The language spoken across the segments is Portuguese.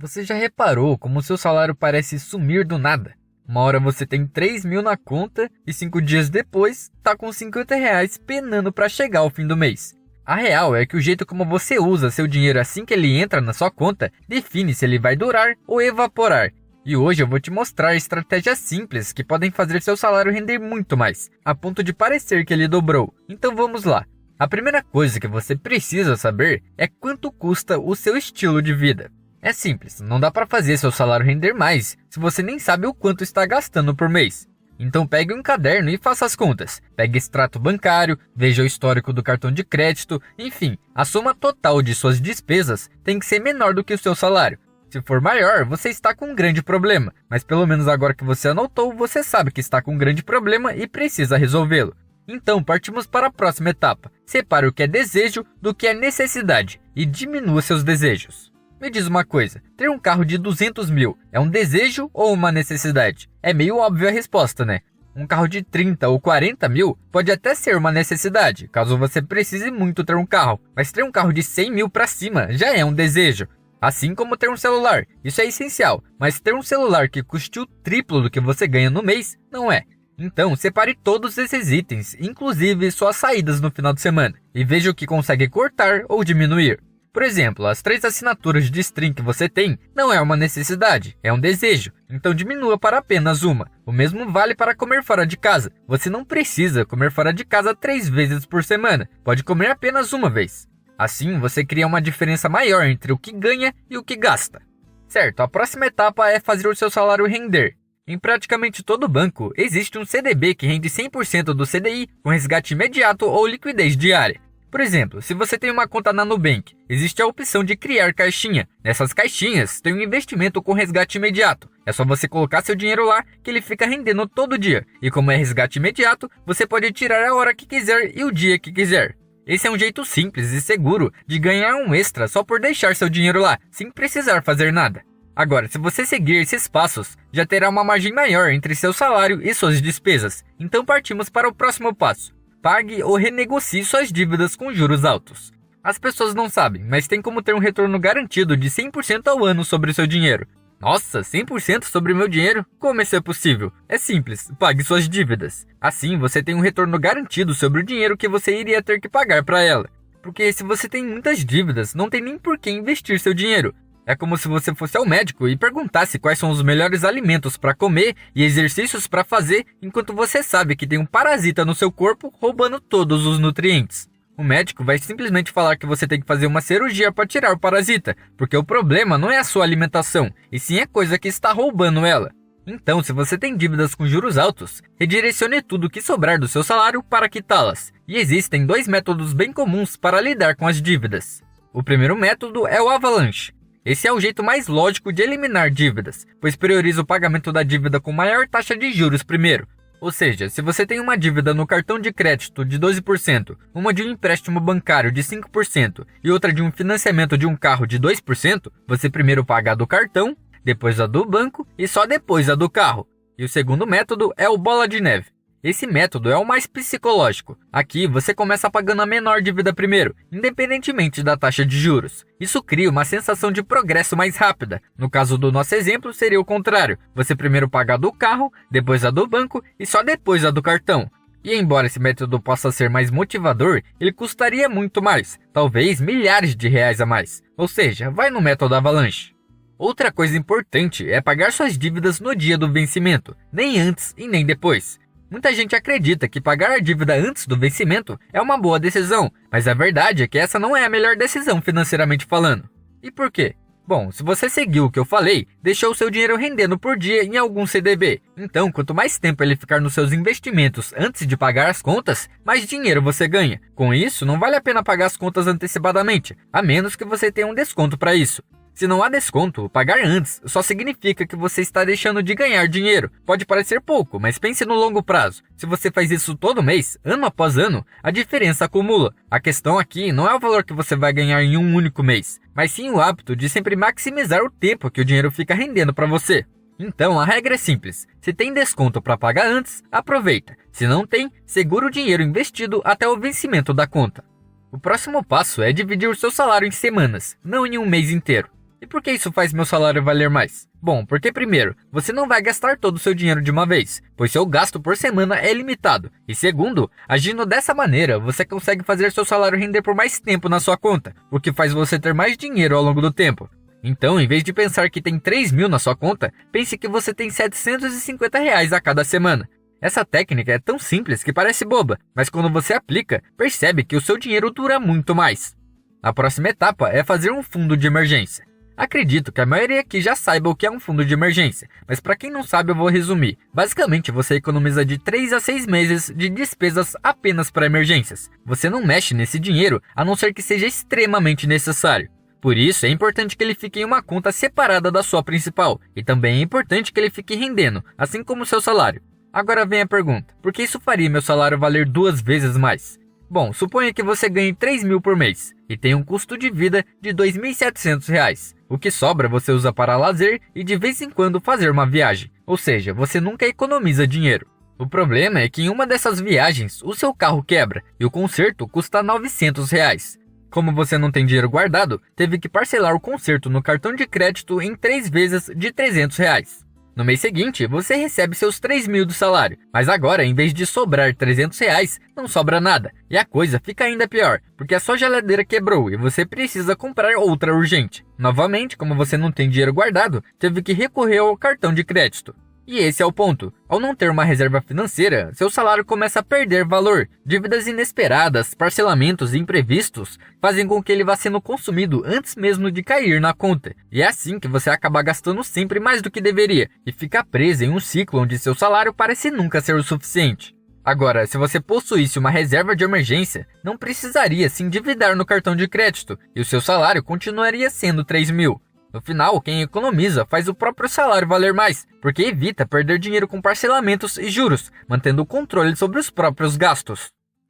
Você já reparou como o seu salário parece sumir do nada? Uma hora você tem 3.000 na conta e 5 dias depois tá com R$ 50 penando para chegar ao fim do mês. A real é que o jeito como você usa seu dinheiro assim que ele entra na sua conta define se ele vai durar ou evaporar. E hoje eu vou te mostrar estratégias simples que podem fazer seu salário render muito mais, a ponto de parecer que ele dobrou. Então vamos lá. A primeira coisa que você precisa saber é quanto custa o seu estilo de vida. É simples, não dá para fazer seu salário render mais se você nem sabe o quanto está gastando por mês. Então pegue um caderno e faça as contas. Pegue extrato bancário, veja o histórico do cartão de crédito, enfim, a soma total de suas despesas tem que ser menor do que o seu salário. Se for maior, você está com um grande problema, mas pelo menos agora que você anotou, você sabe que está com um grande problema e precisa resolvê-lo. Então partimos para a próxima etapa. Separe o que é desejo do que é necessidade e diminua seus desejos. Me diz uma coisa, ter um carro de 200 mil é um desejo ou uma necessidade? É meio óbvio a resposta, né? Um carro de 30 ou 40 mil pode até ser uma necessidade, caso você precise muito ter um carro. Mas ter um carro de 100 mil para cima já é um desejo. Assim como ter um celular, isso é essencial. Mas ter um celular que custe o triplo do que você ganha no mês, não é. Então, separe todos esses itens, inclusive suas saídas no final de semana, e veja o que consegue cortar ou diminuir. Por exemplo, as 3 assinaturas de stream que você tem não é uma necessidade, é um desejo, então diminua para apenas uma. O mesmo vale para comer fora de casa. Você não precisa comer fora de casa 3 vezes por semana, pode comer apenas uma vez. Assim, você cria uma diferença maior entre o que ganha e o que gasta. Certo, a próxima etapa é fazer o seu salário render. Em praticamente todo banco, existe um CDB que rende 100% do CDI com resgate imediato ou liquidez diária. Por exemplo, se você tem uma conta na Nubank, existe a opção de criar caixinha. Nessas caixinhas, tem um investimento com resgate imediato. É só você colocar seu dinheiro lá que ele fica rendendo todo dia. E como é resgate imediato, você pode tirar a hora que quiser e o dia que quiser. Esse é um jeito simples e seguro de ganhar um extra só por deixar seu dinheiro lá, sem precisar fazer nada. Agora, se você seguir esses passos, já terá uma margem maior entre seu salário e suas despesas. Então partimos para o próximo passo. Pague ou renegocie suas dívidas com juros altos. As pessoas não sabem, mas tem como ter um retorno garantido de 100% ao ano sobre o seu dinheiro. Nossa, 100% sobre o meu dinheiro? Como isso é possível? É simples, pague suas dívidas. Assim, você tem um retorno garantido sobre o dinheiro que você iria ter que pagar para ela. Porque se você tem muitas dívidas, não tem nem por que investir seu dinheiro. É como se você fosse ao médico e perguntasse quais são os melhores alimentos para comer e exercícios para fazer, enquanto você sabe que tem um parasita no seu corpo roubando todos os nutrientes. O médico vai simplesmente falar que você tem que fazer uma cirurgia para tirar o parasita, porque o problema não é a sua alimentação, e sim a coisa que está roubando ela. Então, se você tem dívidas com juros altos, redirecione tudo o que sobrar do seu salário para quitá-las. E existem 2 métodos bem comuns para lidar com as dívidas. O primeiro método é o avalanche. Esse é o jeito mais lógico de eliminar dívidas, pois prioriza o pagamento da dívida com maior taxa de juros primeiro. Ou seja, se você tem uma dívida no cartão de crédito de 12%, uma de um empréstimo bancário de 5% e outra de um financiamento de um carro de 2%, você primeiro paga a do cartão, depois a do banco e só depois a do carro. E o segundo método é o bola de neve. Esse método é o mais psicológico. Aqui você começa pagando a menor dívida primeiro, independentemente da taxa de juros. Isso cria uma sensação de progresso mais rápida. No caso do nosso exemplo, seria o contrário. Você primeiro paga a do carro, depois a do banco e só depois a do cartão. E embora esse método possa ser mais motivador, ele custaria muito mais, talvez milhares de reais a mais. Ou seja, vai no método avalanche. Outra coisa importante é pagar suas dívidas no dia do vencimento, nem antes e nem depois. Muita gente acredita que pagar a dívida antes do vencimento é uma boa decisão, mas a verdade é que essa não é a melhor decisão financeiramente falando. E por quê? Bom, se você seguiu o que eu falei, deixou o seu dinheiro rendendo por dia em algum CDB. Então, quanto mais tempo ele ficar nos seus investimentos antes de pagar as contas, mais dinheiro você ganha. Com isso, não vale a pena pagar as contas antecipadamente, a menos que você tenha um desconto para isso. Se não há desconto, pagar antes só significa que você está deixando de ganhar dinheiro. Pode parecer pouco, mas pense no longo prazo. Se você faz isso todo mês, ano após ano, a diferença acumula. A questão aqui não é o valor que você vai ganhar em um único mês, mas sim o hábito de sempre maximizar o tempo que o dinheiro fica rendendo para você. Então a regra é simples, se tem desconto para pagar antes, aproveita. Se não tem, segura o dinheiro investido até o vencimento da conta. O próximo passo é dividir o seu salário em semanas, não em um mês inteiro. E por que isso faz meu salário valer mais? Bom, porque primeiro, você não vai gastar todo o seu dinheiro de uma vez, pois seu gasto por semana é limitado. E segundo, agindo dessa maneira, você consegue fazer seu salário render por mais tempo na sua conta, o que faz você ter mais dinheiro ao longo do tempo. Então, em vez de pensar que tem 3 mil na sua conta, pense que você tem R$750 a cada semana. Essa técnica é tão simples que parece boba, mas quando você aplica, percebe que o seu dinheiro dura muito mais. A próxima etapa é fazer um fundo de emergência. Acredito que a maioria aqui já saiba o que é um fundo de emergência, mas para quem não sabe eu vou resumir. Basicamente você economiza de 3 a 6 meses de despesas apenas para emergências. Você não mexe nesse dinheiro a não ser que seja extremamente necessário. Por isso é importante que ele fique em uma conta separada da sua principal, e também é importante que ele fique rendendo, assim como o seu salário. Agora vem a pergunta, por que isso faria meu salário valer 2 vezes mais? Bom, suponha que você ganhe 3 mil por mês e tenha um custo de vida de R$2.700. O que sobra você usa para lazer e de vez em quando fazer uma viagem, ou seja, você nunca economiza dinheiro. O problema é que em uma dessas viagens o seu carro quebra e o conserto custa R$900. Como você não tem dinheiro guardado, teve que parcelar o conserto no cartão de crédito em 3 vezes de R$300. No mês seguinte, você recebe seus 3 mil do salário, mas agora, em vez de sobrar R$300, não sobra nada. E a coisa fica ainda pior, porque a sua geladeira quebrou e você precisa comprar outra urgente. Novamente, como você não tem dinheiro guardado, teve que recorrer ao cartão de crédito. E esse é o ponto. Ao não ter uma reserva financeira, seu salário começa a perder valor. Dívidas inesperadas, parcelamentos e imprevistos fazem com que ele vá sendo consumido antes mesmo de cair na conta. E é assim que você acaba gastando sempre mais do que deveria e fica preso em um ciclo onde seu salário parece nunca ser o suficiente. Agora, se você possuísse uma reserva de emergência, não precisaria se endividar no cartão de crédito e o seu salário continuaria sendo 3 mil. No final, quem economiza faz o próprio salário valer mais, porque evita perder dinheiro com parcelamentos e juros, mantendo o controle sobre os próprios gastos.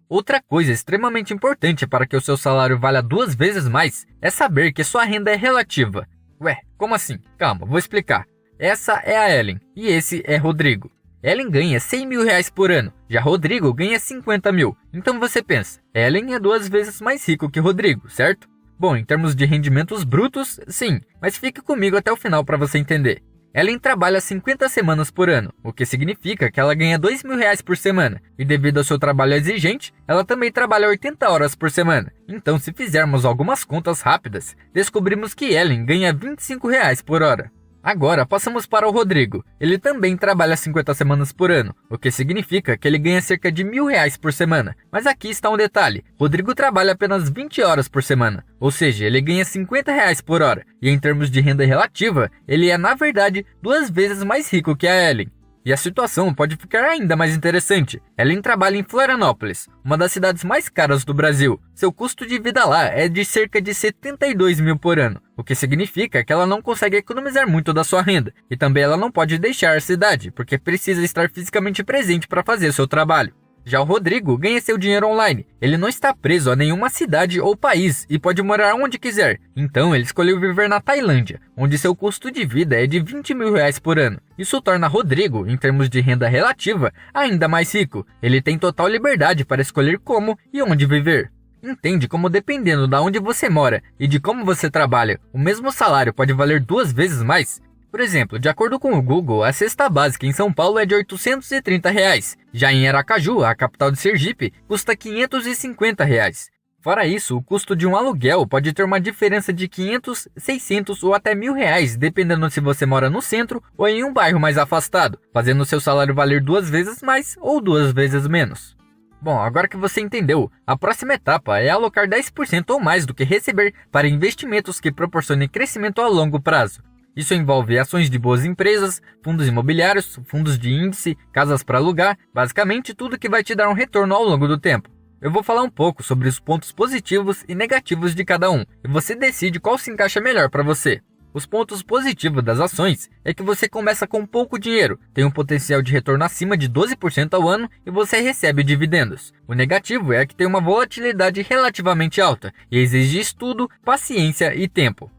Outra coisa extremamente importante para que o seu salário valha 2 vezes mais é saber que sua renda é relativa. Ué, como assim? Calma, vou explicar. Essa é a Ellen e esse é Rodrigo. Ellen ganha R$100 mil por ano, já Rodrigo ganha 50 mil. Então você pensa, Ellen é 2 vezes mais rico que Rodrigo, certo? Bom, em termos de rendimentos brutos, sim, mas fique comigo até o final para você entender. Ellen trabalha 50 semanas por ano, o que significa que ela ganha R$2 mil por semana, e devido ao seu trabalho exigente, ela também trabalha 80 horas por semana. Então, se fizermos algumas contas rápidas, descobrimos que Ellen ganha R$25 por hora. Agora, passamos para o Rodrigo. Ele também trabalha 50 semanas por ano, o que significa que ele ganha cerca de R$1.000 por semana. Mas aqui está um detalhe, Rodrigo trabalha apenas 20 horas por semana, ou seja, ele ganha R$50 por hora, e em termos de renda relativa, ele é na verdade 2 vezes mais rico que a Ellen. E a situação pode ficar ainda mais interessante. Ellen trabalha em Florianópolis, uma das cidades mais caras do Brasil. Seu custo de vida lá é de cerca de 72 mil por ano, o que significa que ela não consegue economizar muito da sua renda. E também ela não pode deixar a cidade, porque precisa estar fisicamente presente para fazer seu trabalho. Já o Rodrigo ganha seu dinheiro online. Ele não está preso a nenhuma cidade ou país e pode morar onde quiser. Então ele escolheu viver na Tailândia, onde seu custo de vida é de R$20 mil por ano. Isso torna Rodrigo, em termos de renda relativa, ainda mais rico. Ele tem total liberdade para escolher como e onde viver. Entende como, dependendo de onde você mora e de como você trabalha, o mesmo salário pode valer 2 vezes mais? Por exemplo, de acordo com o Google, a cesta básica em São Paulo é de R$830. Já em Aracaju, a capital de Sergipe, custa R$550. Fora isso, o custo de um aluguel pode ter uma diferença de 500, 600 ou até R$1.000, dependendo se você mora no centro ou em um bairro mais afastado, fazendo seu salário valer 2 vezes mais ou 2 vezes menos. Bom, agora que você entendeu, a próxima etapa é alocar 10% ou mais do que receber para investimentos que proporcionem crescimento a longo prazo. Isso envolve ações de boas empresas, fundos imobiliários, fundos de índice, casas para alugar, basicamente tudo que vai te dar um retorno ao longo do tempo. Eu vou falar um pouco sobre os pontos positivos e negativos de cada um, e você decide qual se encaixa melhor para você. Os pontos positivos das ações é que você começa com pouco dinheiro, tem um potencial de retorno acima de 12% ao ano e você recebe dividendos. O negativo é que tem uma volatilidade relativamente alta e exige estudo, paciência e tempo.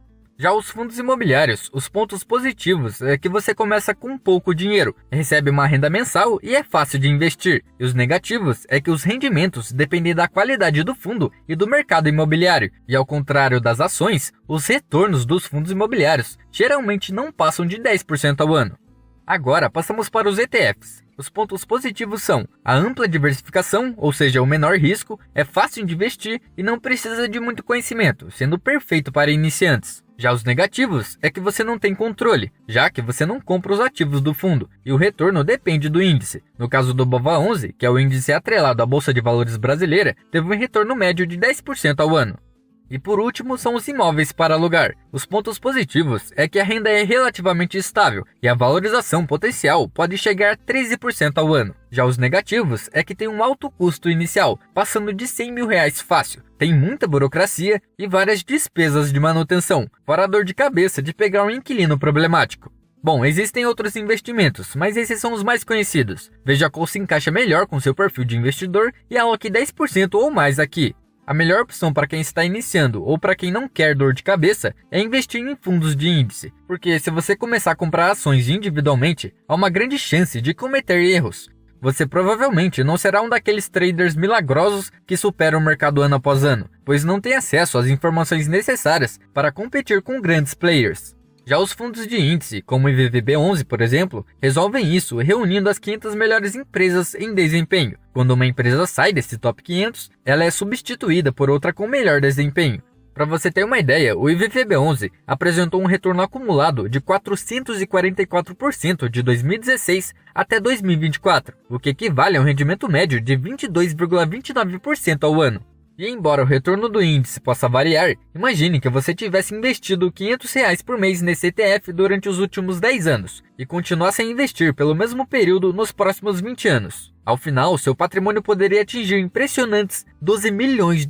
Já os fundos imobiliários, os pontos positivos é que você começa com pouco dinheiro, recebe uma renda mensal e é fácil de investir. E os negativos é que os rendimentos dependem da qualidade do fundo e do mercado imobiliário. E ao contrário das ações, os retornos dos fundos imobiliários geralmente não passam de 10% ao ano. Agora passamos para os ETFs. Os pontos positivos são a ampla diversificação, ou seja, o menor risco, é fácil de investir e não precisa de muito conhecimento, sendo perfeito para iniciantes. Já os negativos é que você não tem controle, já que você não compra os ativos do fundo e o retorno depende do índice. No caso do BOVA11, que é o índice atrelado à Bolsa de Valores brasileira, teve um retorno médio de 10% ao ano. E por último são os imóveis para alugar. Os pontos positivos é que a renda é relativamente estável e a valorização potencial pode chegar a 13% ao ano. Já os negativos é que tem um alto custo inicial, passando de R$100 mil fácil. Tem muita burocracia e várias despesas de manutenção, fora a dor de cabeça de pegar um inquilino problemático. Bom, existem outros investimentos, mas esses são os mais conhecidos. Veja qual se encaixa melhor com seu perfil de investidor e aloque 10% ou mais aqui. A melhor opção para quem está iniciando ou para quem não quer dor de cabeça é investir em fundos de índice, porque se você começar a comprar ações individualmente, há uma grande chance de cometer erros. Você provavelmente não será um daqueles traders milagrosos que superam o mercado ano após ano, pois não tem acesso às informações necessárias para competir com grandes players. Já os fundos de índice, como o IVVB11, por exemplo, resolvem isso reunindo as 500 melhores empresas em desempenho. Quando uma empresa sai desse top 500, ela é substituída por outra com melhor desempenho. Para você ter uma ideia, o IVVB11 apresentou um retorno acumulado de 444% de 2016 até 2024, o que equivale a um rendimento médio de 22,29% ao ano. E embora o retorno do índice possa variar, imagine que você tivesse investido R$500 por mês nesse ETF durante os últimos 10 anos e continuasse a investir pelo mesmo período nos próximos 20 anos. Ao final, seu patrimônio poderia atingir impressionantes R$12 milhões.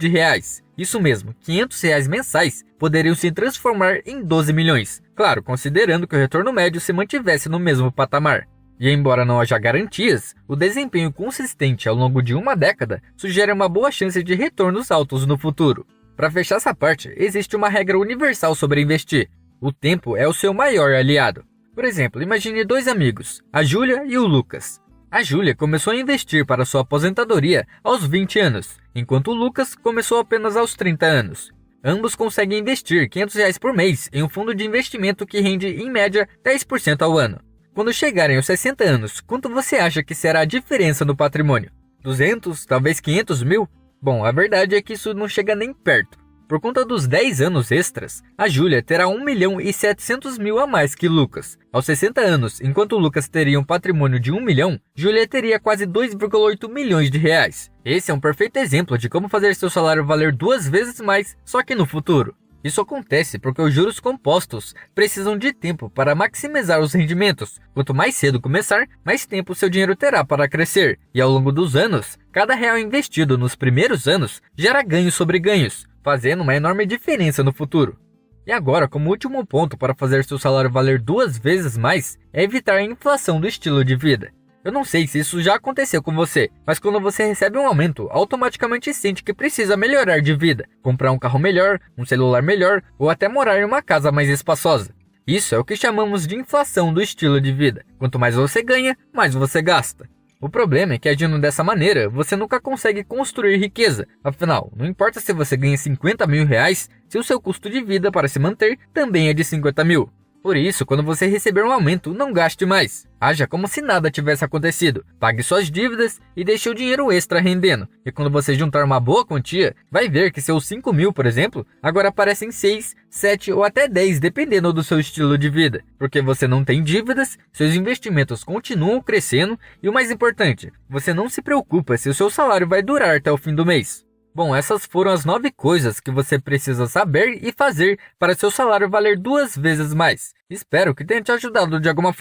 Isso mesmo, R$500 mensais poderiam se transformar em 12 milhões, claro, considerando que o retorno médio se mantivesse no mesmo patamar. E embora não haja garantias, o desempenho consistente ao longo de uma década sugere uma boa chance de retornos altos no futuro. Para fechar essa parte, existe uma regra universal sobre investir. O tempo é o seu maior aliado. Por exemplo, imagine dois amigos, a Júlia e o Lucas. A Júlia começou a investir para sua aposentadoria aos 20 anos, enquanto o Lucas começou apenas aos 30 anos. Ambos conseguem investir R$500 por mês em um fundo de investimento que rende, em média, 10% ao ano. Quando chegarem aos 60 anos, quanto você acha que será a diferença no patrimônio? 200, talvez 500 mil? Bom, a verdade é que isso não chega nem perto. Por conta dos 10 anos extras, a Júlia terá 1.700.000 a mais que Lucas. Aos 60 anos, enquanto Lucas teria um patrimônio de 1 milhão, Júlia teria quase 2,8 milhões de reais. Esse é um perfeito exemplo de como fazer seu salário valer 2 vezes mais, só que no futuro. Isso acontece porque os juros compostos precisam de tempo para maximizar os rendimentos. Quanto mais cedo começar, mais tempo seu dinheiro terá para crescer. E ao longo dos anos, cada real investido nos primeiros anos gera ganhos sobre ganhos, fazendo uma enorme diferença no futuro. E agora, como último ponto para fazer seu salário valer 2 vezes mais, é evitar a inflação do estilo de vida. Eu não sei se isso já aconteceu com você, mas quando você recebe um aumento, automaticamente sente que precisa melhorar de vida, comprar um carro melhor, um celular melhor ou até morar em uma casa mais espaçosa. Isso é o que chamamos de inflação do estilo de vida. Quanto mais você ganha, mais você gasta. O problema é que agindo dessa maneira, você nunca consegue construir riqueza. Afinal, não importa se você ganha 50 mil reais, se o seu custo de vida para se manter também é de 50 mil. Por isso, quando você receber um aumento, não gaste mais. Haja como se nada tivesse acontecido. Pague suas dívidas e deixe o dinheiro extra rendendo. E quando você juntar uma boa quantia, vai ver que seus 5 mil, por exemplo, agora aparecem 6, 7 ou até 10, dependendo do seu estilo de vida. Porque você não tem dívidas, seus investimentos continuam crescendo e o mais importante, você não se preocupa se o seu salário vai durar até o fim do mês. Bom, essas foram as 9 coisas que você precisa saber e fazer para seu salário valer 2 vezes mais. Espero que tenha te ajudado de alguma forma.